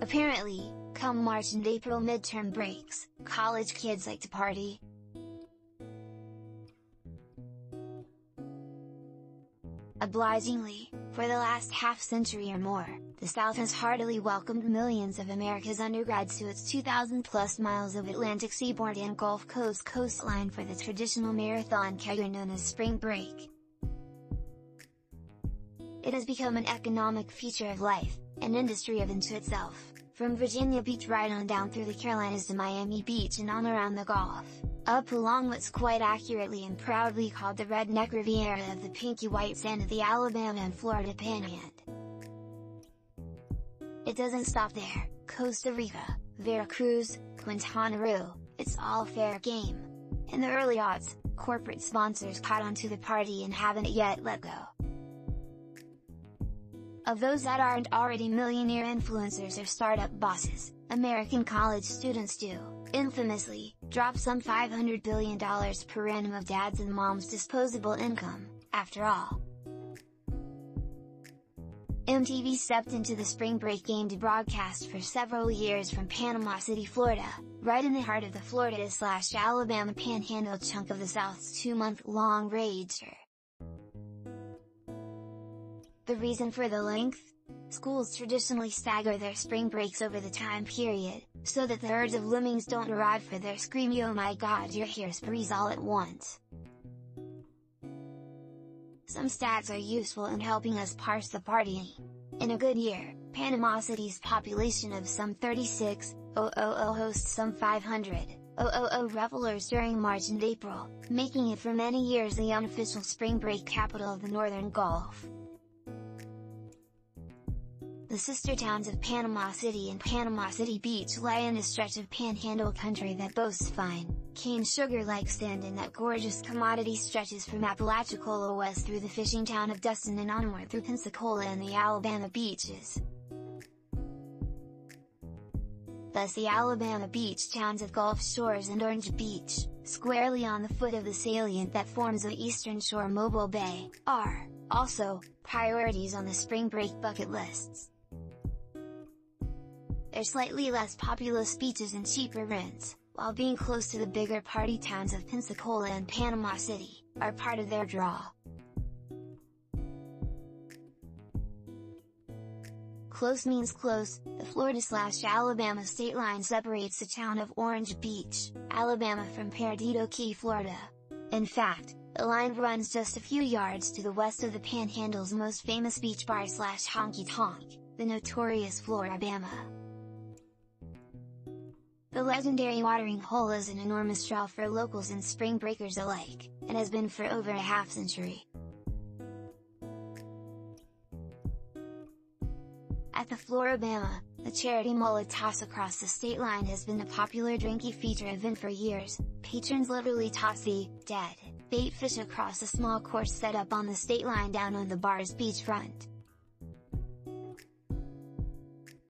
Apparently, come March and April midterm breaks, college kids like to party. Obligingly, for the last half-century or more, the South has heartily welcomed millions of America's undergrads to its 2,000-plus miles of Atlantic seaboard and Gulf Coast coastline for the traditional marathon kegger known as spring break. It has become an economic feature of life, an industry unto itself, from Virginia Beach right on down through the Carolinas to Miami Beach and on around the Gulf, up along what's quite accurately and proudly called the Redneck Riviera of the pinky white sand of the Alabama and Florida Panhandle. It doesn't stop there. Costa Rica, Veracruz, Quintana Roo, it's all fair game. In the early aughts, corporate sponsors caught onto the party and haven't yet let go. Of those that aren't already millionaire influencers or startup bosses, American college students do, infamously, drop some $500 billion per annum of dads and moms' disposable income, after all. MTV stepped into the spring break game to broadcast for several years from Panama City, Florida, right in the heart of the Florida/Alabama Panhandle chunk of the South's 2-month-long rager. The reason for the length? Schools traditionally stagger their spring breaks over the time period, so that the herds of lemmings don't arrive for their screamy "oh my god you're here" sprees all at once. Some stats are useful in helping us parse the partying. In a good year, Panama City's population of some 36,000 hosts some 500,000 revelers during March and April, making it for many years the unofficial spring break capital of the Northern Gulf. The sister towns of Panama City and Panama City Beach lie in a stretch of panhandle country that boasts fine, cane sugar-like sand, and that gorgeous commodity stretches from Apalachicola west through the fishing town of Destin and onward through Pensacola and the Alabama beaches. Thus the Alabama beach towns of Gulf Shores and Orange Beach, squarely on the foot of the salient that forms the Eastern Shore Mobile Bay, are, also, priorities on the spring break bucket lists. They're slightly less populous beaches and cheaper rents, while being close to the bigger party towns of Pensacola and Panama City, are part of their draw. Close means close. The Florida/Alabama state line separates the town of Orange Beach, Alabama from Perdido Key, Florida. In fact, the line runs just a few yards to the west of the Panhandle's most famous beach bar/honky tonk, the notorious Floribama. The legendary watering hole is an enormous draw for locals and spring breakers alike, and has been for over a half-century. At the Floribama, the charity mullet toss across the state line has been a popular drinky feature event for years. Patrons literally toss the dead bait fish across a small course set up on the state line down on the bar's beachfront.